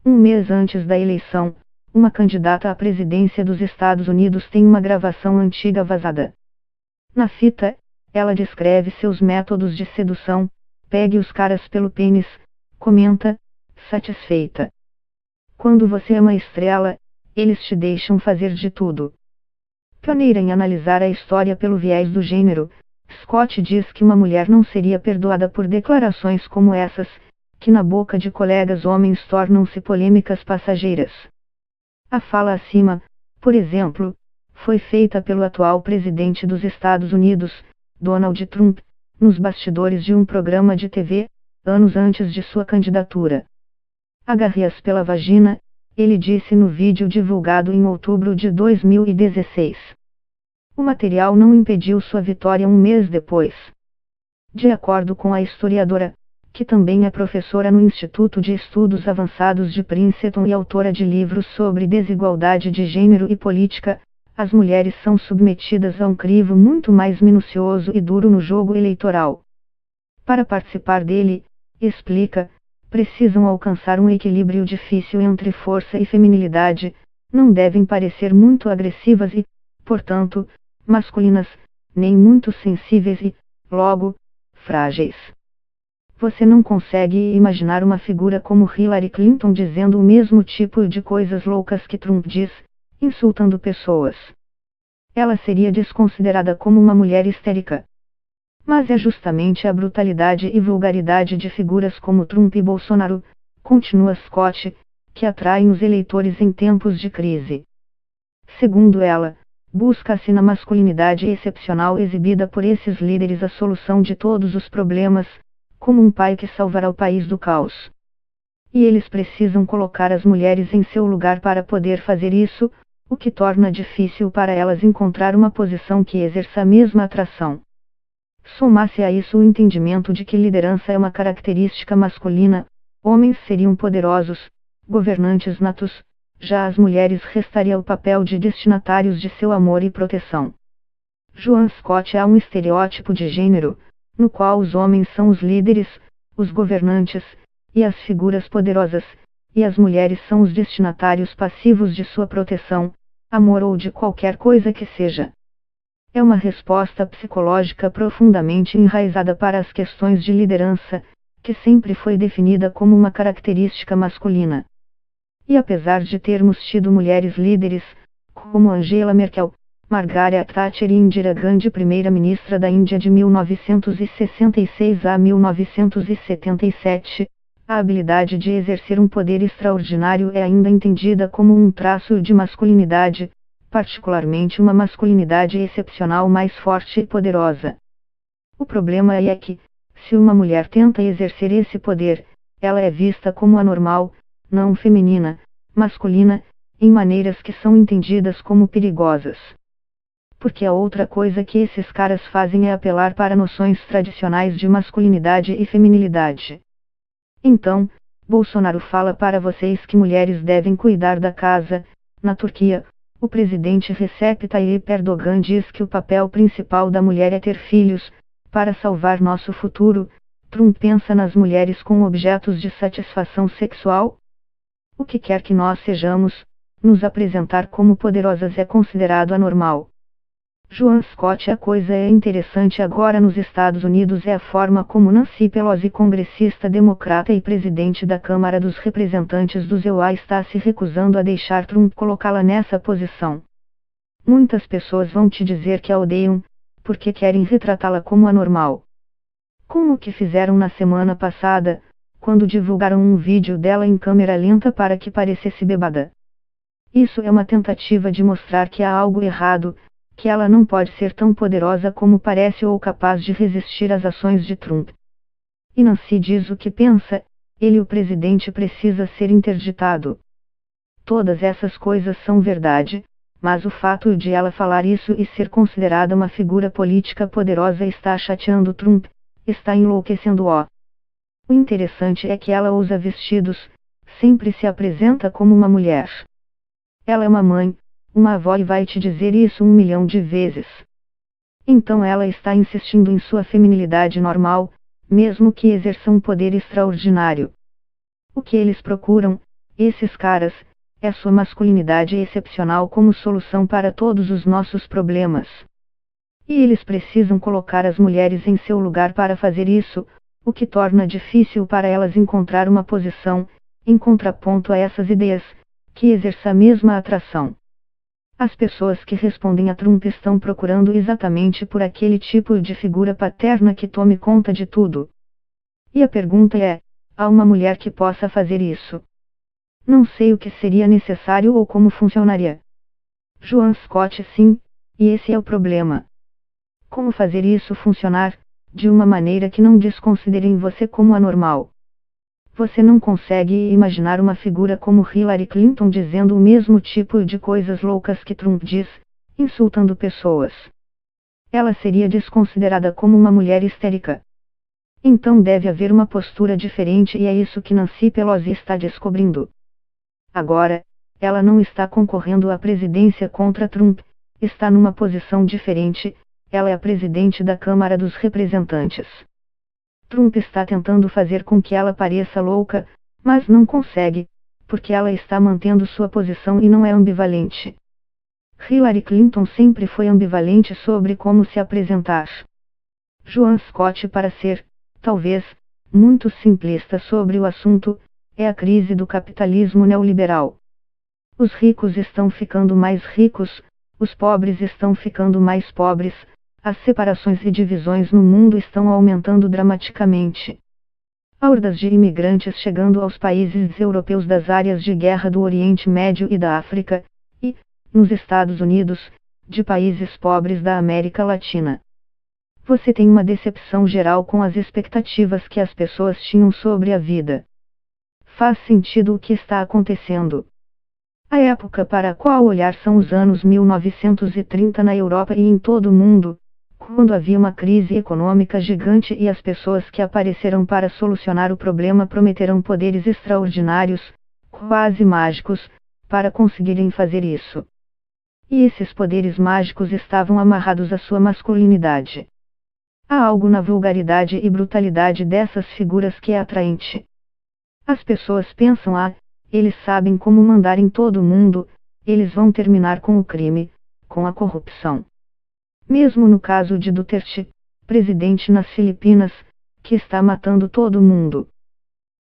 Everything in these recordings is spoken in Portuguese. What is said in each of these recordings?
Um mês antes da eleição, uma candidata à presidência dos Estados Unidos tem uma gravação antiga vazada. Na fita, ela descreve seus métodos de sedução: pegue os caras pelo pênis, comenta, satisfeita. Quando você é uma estrela, eles te deixam fazer de tudo. Pioneira em analisar a história pelo viés do gênero, Scott diz que uma mulher não seria perdoada por declarações como essas, que na boca de colegas homens tornam-se polêmicas passageiras. A fala acima, por exemplo, foi feita pelo atual presidente dos Estados Unidos, Donald Trump, nos bastidores de um programa de TV, anos antes de sua candidatura. Agarre-as pela vagina, ele disse no vídeo divulgado em outubro de 2016. O material não impediu sua vitória um mês depois. De acordo com a historiadora, que também é professora no Instituto de Estudos Avançados de Princeton e autora de livros sobre desigualdade de gênero e política, as mulheres são submetidas a um crivo muito mais minucioso e duro no jogo eleitoral. Para participar dele, explica, precisam alcançar um equilíbrio difícil entre força e feminilidade, não devem parecer muito agressivas e, portanto, masculinas, nem muito sensíveis e, logo, frágeis. Você não consegue imaginar uma figura como Hillary Clinton dizendo o mesmo tipo de coisas loucas que Trump diz, insultando pessoas. Ela seria desconsiderada como uma mulher histérica. Mas é justamente a brutalidade e vulgaridade de figuras como Trump e Bolsonaro, continua Scott, que atraem os eleitores em tempos de crise. Segundo ela, busca-se na masculinidade excepcional exibida por esses líderes a solução de todos os problemas, como um pai que salvará o país do caos. E eles precisam colocar as mulheres em seu lugar para poder fazer isso, o que torna difícil para elas encontrar uma posição que exerça a mesma atração. Soma-se a isso o entendimento de que liderança é uma característica masculina, homens seriam poderosos, governantes natos, já às mulheres restaria o papel de destinatários de seu amor e proteção. Joan Scott há um estereótipo de gênero, no qual os homens são os líderes, os governantes, e as figuras poderosas, e as mulheres são os destinatários passivos de sua proteção, amor ou de qualquer coisa que seja. É uma resposta psicológica profundamente enraizada para as questões de liderança, que sempre foi definida como uma característica masculina. E apesar de termos tido mulheres líderes, como Angela Merkel, Margaret Thatcher e Indira Gandhi, primeira-ministra da Índia de 1966 a 1977, a habilidade de exercer um poder extraordinário é ainda entendida como um traço de masculinidade, particularmente uma masculinidade excepcional mais forte e poderosa. O problema é que, se uma mulher tenta exercer esse poder, ela é vista como anormal, não feminina, masculina, em maneiras que são entendidas como perigosas. Porque a outra coisa que esses caras fazem é apelar para noções tradicionais de masculinidade e feminilidade. Então, Bolsonaro fala para vocês que mulheres devem cuidar da casa. Na Turquia, o presidente Recep Tayyip Erdogan diz que o papel principal da mulher é ter filhos, para salvar nosso futuro. Trump pensa nas mulheres como objetos de satisfação sexual? O que quer que nós sejamos, nos apresentar como poderosas é considerado anormal. Joan Scott. A coisa é interessante agora nos Estados Unidos é a forma como Nancy Pelosi, congressista democrata e presidente da Câmara dos Representantes dos EUA, está se recusando a deixar Trump colocá-la nessa posição. Muitas pessoas vão te dizer que a odeiam, porque querem retratá-la como anormal. Como o que fizeram na semana passada, quando divulgaram um vídeo dela em câmera lenta para que parecesse bêbada. Isso é uma tentativa de mostrar que há algo errado, que ela não pode ser tão poderosa como parece ou capaz de resistir às ações de Trump. E Nancy diz o que pensa, ele, o presidente, precisa ser interditado. Todas essas coisas são verdade, mas o fato de ela falar isso e ser considerada uma figura política poderosa está chateando Trump, está enlouquecendo-o. O interessante é que ela usa vestidos, sempre se apresenta como uma mulher. Ela é uma mãe, uma avó e vai te dizer isso 1 milhão de vezes. Então ela está insistindo em sua feminilidade normal, mesmo que exerça um poder extraordinário. O que eles procuram, esses caras, é sua masculinidade excepcional como solução para todos os nossos problemas. E eles precisam colocar as mulheres em seu lugar para fazer isso, o que torna difícil para elas encontrar uma posição, em contraponto a essas ideias, que exerça a mesma atração. As pessoas que respondem a Trump estão procurando exatamente por aquele tipo de figura paterna que tome conta de tudo. E a pergunta é: há uma mulher que possa fazer isso? Não sei o que seria necessário ou como funcionaria. Joan Scott sim, e esse é o problema. Como fazer isso funcionar, de uma maneira que não desconsiderem você como anormal? Você não consegue imaginar uma figura como Hillary Clinton dizendo o mesmo tipo de coisas loucas que Trump diz, insultando pessoas. Ela seria desconsiderada como uma mulher histérica. Então deve haver uma postura diferente e é isso que Nancy Pelosi está descobrindo. Agora, ela não está concorrendo à presidência contra Trump, está numa posição diferente, ela é a presidente da Câmara dos Representantes. Trump está tentando fazer com que ela pareça louca, mas não consegue, porque ela está mantendo sua posição e não é ambivalente. Hillary Clinton sempre foi ambivalente sobre como se apresentar. Joan Scott, para ser, talvez, muito simplista sobre o assunto, é a crise do capitalismo neoliberal. Os ricos estão ficando mais ricos, os pobres estão ficando mais pobres. As separações e divisões no mundo estão aumentando dramaticamente. Hordas de imigrantes chegando aos países europeus das áreas de guerra do Oriente Médio e da África, e, nos Estados Unidos, de países pobres da América Latina. Você tem uma decepção geral com as expectativas que as pessoas tinham sobre a vida. Faz sentido o que está acontecendo. A época para a qual olhar são os anos 1930 na Europa e em todo o mundo, quando havia uma crise econômica gigante e as pessoas que apareceram para solucionar o problema prometeram poderes extraordinários, quase mágicos, para conseguirem fazer isso. E esses poderes mágicos estavam amarrados à sua masculinidade. Há algo na vulgaridade e brutalidade dessas figuras que é atraente. As pessoas pensam: eles sabem como mandar em todo mundo, eles vão terminar com o crime, com a corrupção. Mesmo no caso de Duterte, presidente nas Filipinas, que está matando todo mundo.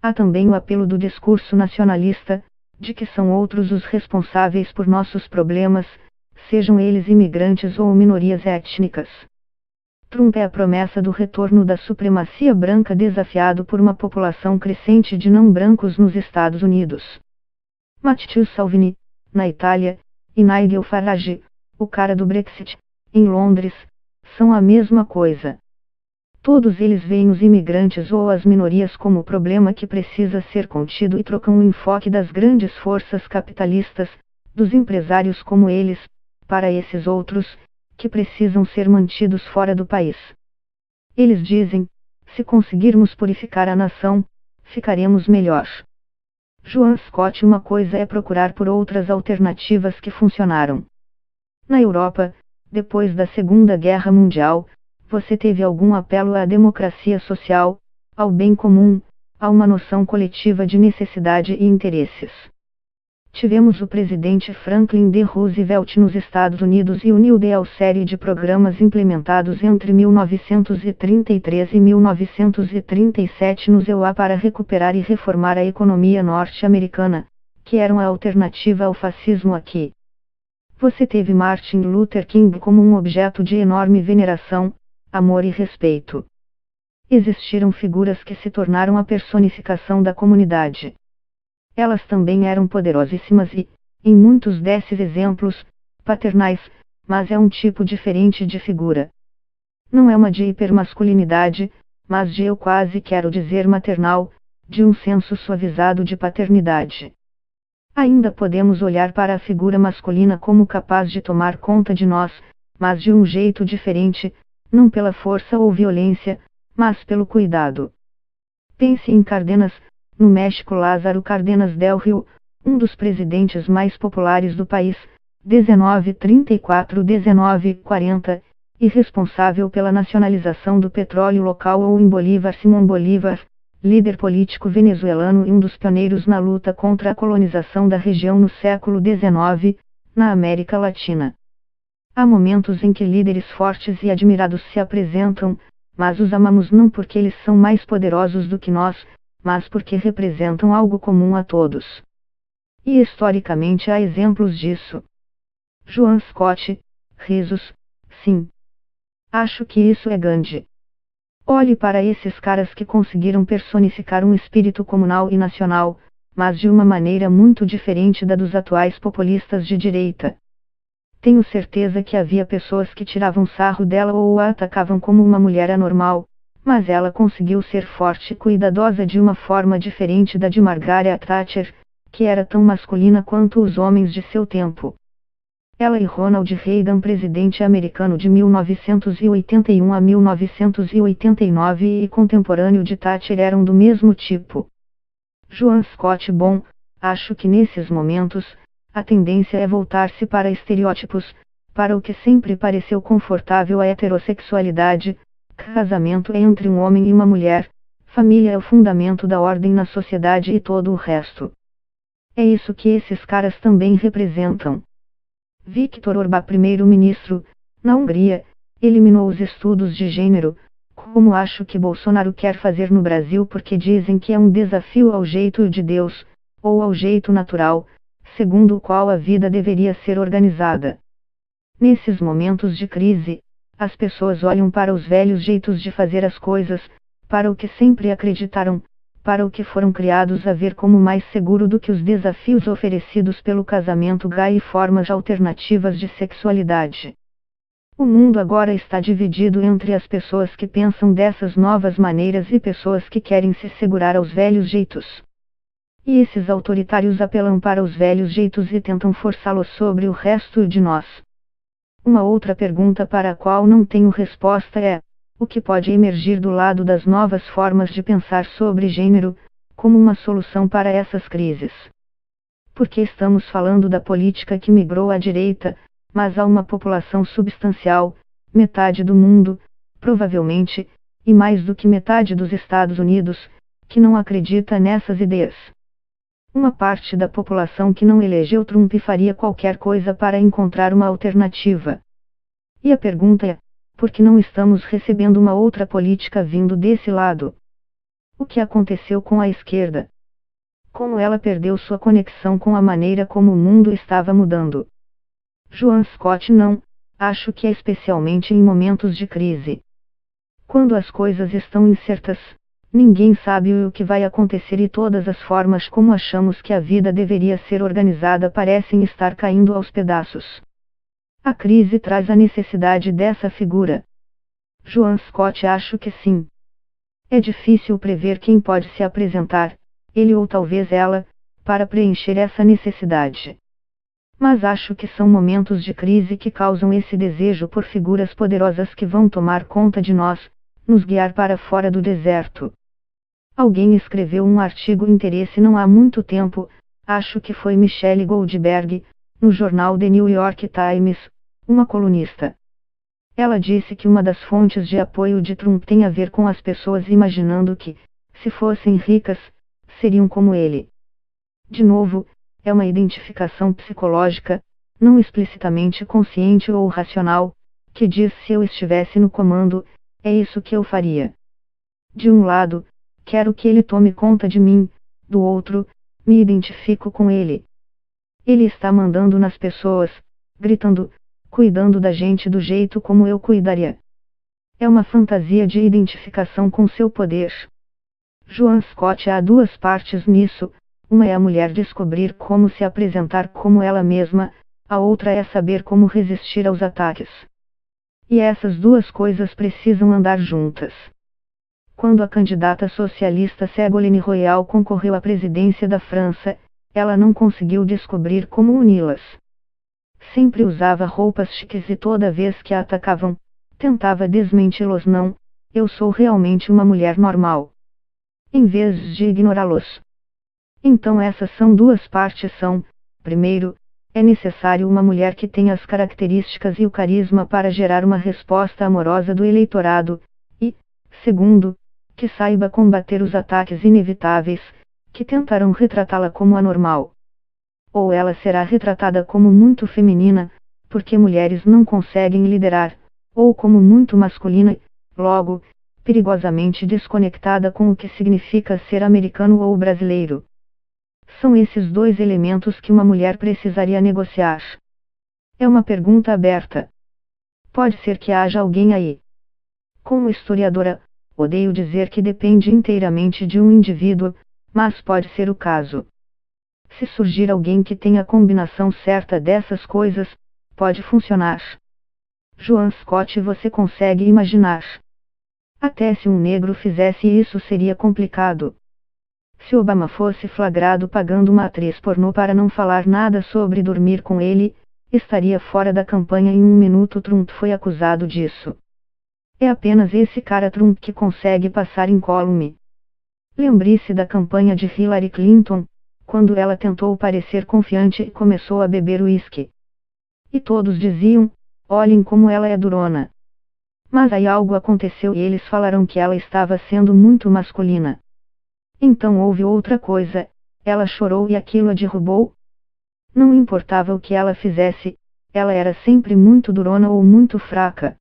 Há também o apelo do discurso nacionalista, de que são outros os responsáveis por nossos problemas, sejam eles imigrantes ou minorias étnicas. Trump é a promessa do retorno da supremacia branca desafiado por uma população crescente de não brancos nos Estados Unidos. Matteo Salvini, na Itália, e Nigel Farage, o cara do Brexit, em Londres, são a mesma coisa. Todos eles veem os imigrantes ou as minorias como o problema que precisa ser contido e trocam o enfoque das grandes forças capitalistas, dos empresários como eles, para esses outros, que precisam ser mantidos fora do país. Eles dizem: se conseguirmos purificar a nação, ficaremos melhor. Joan Scott, uma coisa é procurar por outras alternativas que funcionaram. Na Europa, depois da Segunda Guerra Mundial, você teve algum apelo à democracia social, ao bem comum, a uma noção coletiva de necessidade e interesses. Tivemos o presidente Franklin D. Roosevelt nos Estados Unidos e o New Deal, série de programas implementados entre 1933 e 1937 nos EUA para recuperar e reformar a economia norte-americana, que eram a alternativa ao fascismo aqui. Você teve Martin Luther King como um objeto de enorme veneração, amor e respeito. Existiram figuras que se tornaram a personificação da comunidade. Elas também eram poderosíssimas e, em muitos desses exemplos, paternais, mas é um tipo diferente de figura. Não é uma de hipermasculinidade, mas de, eu quase quero dizer, maternal, de um senso suavizado de paternidade. Ainda podemos olhar para a figura masculina como capaz de tomar conta de nós, mas de um jeito diferente, não pela força ou violência, mas pelo cuidado. Pense em Cárdenas, no México. Lázaro Cárdenas del Rio, um dos presidentes mais populares do país, 1934-1940, e responsável pela nacionalização do petróleo local, ou em Bolívar Simón Bolívar, líder político venezuelano e um dos pioneiros na luta contra a colonização da região no século XIX, na América Latina. Há momentos em que líderes fortes e admirados se apresentam, mas os amamos não porque eles são mais poderosos do que nós, mas porque representam algo comum a todos. E historicamente há exemplos disso. Joan Scott, risos, sim. Acho que isso é Gandhi. Olhe para esses caras que conseguiram personificar um espírito comunal e nacional, mas de uma maneira muito diferente da dos atuais populistas de direita. Tenho certeza que havia pessoas que tiravam sarro dela ou a atacavam como uma mulher anormal, mas ela conseguiu ser forte e cuidadosa de uma forma diferente da de Margaret Thatcher, que era tão masculina quanto os homens de seu tempo. Ela e Ronald Reagan, presidente americano de 1981 a 1989 e contemporâneo de Thatcher, eram do mesmo tipo. Joan Scott, bom, acho que nesses momentos, a tendência é voltar-se para estereótipos, para o que sempre pareceu confortável a heterossexualidade, casamento é entre um homem e uma mulher, família é o fundamento da ordem na sociedade e todo o resto. É isso que esses caras também representam. Viktor Orbán, primeiro-ministro, na Hungria, eliminou os estudos de gênero, como acho que Bolsonaro quer fazer no Brasil porque dizem que é um desafio ao jeito de Deus, ou ao jeito natural, segundo o qual a vida deveria ser organizada. Nesses momentos de crise, as pessoas olham para os velhos jeitos de fazer as coisas, para o que sempre acreditaram, para o que foram criados a ver como mais seguro do que os desafios oferecidos pelo casamento gay e formas alternativas de sexualidade. O mundo agora está dividido entre as pessoas que pensam dessas novas maneiras e pessoas que querem se segurar aos velhos jeitos. E esses autoritários apelam para os velhos jeitos e tentam forçá-los sobre o resto de nós. Uma outra pergunta para a qual não tenho resposta é: o que pode emergir do lado das novas formas de pensar sobre gênero, como uma solução para essas crises? Porque estamos falando da política que migrou à direita, mas há uma população substancial, metade do mundo, provavelmente, e mais do que metade dos Estados Unidos, que não acredita nessas ideias. Uma parte da população que não elegeu Trump e faria qualquer coisa para encontrar uma alternativa. E a pergunta é: por que não estamos recebendo uma outra política vindo desse lado? O que aconteceu com a esquerda? Como ela perdeu sua conexão com a maneira como o mundo estava mudando? Joan Scott, não, acho que é especialmente em momentos de crise. Quando as coisas estão incertas, ninguém sabe o que vai acontecer e todas as formas como achamos que a vida deveria ser organizada parecem estar caindo aos pedaços. A crise traz a necessidade dessa figura. Joan Scott, acho que sim. É difícil prever quem pode se apresentar, ele ou talvez ela, para preencher essa necessidade. Mas acho que são momentos de crise que causam esse desejo por figuras poderosas que vão tomar conta de nós, nos guiar para fora do deserto. Alguém escreveu um artigo interesse não há muito tempo, acho que foi Michelle Goldberg, no jornal The New York Times, uma colunista. Ela disse que uma das fontes de apoio de Trump tem a ver com as pessoas imaginando que, se fossem ricas, seriam como ele. De novo, é uma identificação psicológica, não explicitamente consciente ou racional, que diz: se eu estivesse no comando, é isso que eu faria. De um lado, quero que ele tome conta de mim, do outro, me identifico com ele. Ele está mandando nas pessoas, gritando, cuidando da gente do jeito como eu cuidaria. É uma fantasia de identificação com seu poder. Joan Scott, há duas partes nisso. Uma é a mulher descobrir como se apresentar como ela mesma, a outra é saber como resistir aos ataques. E essas duas coisas precisam andar juntas. Quando a candidata socialista Ségolène Royal concorreu à presidência da França, ela não conseguiu descobrir como uni-las. Sempre usava roupas chiques e toda vez que a atacavam, tentava desmenti-los. Não, eu sou realmente uma mulher normal. Em vez de ignorá-los. Então essas são duas partes. Primeiro, é necessário uma mulher que tenha as características e o carisma para gerar uma resposta amorosa do eleitorado, e, segundo, que saiba combater os ataques inevitáveis, que tentarão retratá-la como anormal. Ou ela será retratada como muito feminina, porque mulheres não conseguem liderar, ou como muito masculina, logo, perigosamente desconectada com o que significa ser americano ou brasileiro. São esses dois elementos que uma mulher precisaria negociar. É uma pergunta aberta. Pode ser que haja alguém aí. Como historiadora, odeio dizer que depende inteiramente de um indivíduo, mas pode ser o caso. Se surgir alguém que tenha a combinação certa dessas coisas, pode funcionar. Joan Scott, você consegue imaginar? Até se um negro fizesse isso seria complicado. Se Obama fosse flagrado pagando uma atriz pornô para não falar nada sobre dormir com ele, estaria fora da campanha em um minuto. Trump foi acusado disso. É apenas esse cara Trump que consegue passar incólume. Lembre-se da campanha de Hillary Clinton, quando ela tentou parecer confiante e começou a beber uísque. E todos diziam, olhem como ela é durona. Mas aí algo aconteceu e eles falaram que ela estava sendo muito masculina. Então houve outra coisa, ela chorou e aquilo a derrubou. Não importava o que ela fizesse, ela era sempre muito durona ou muito fraca.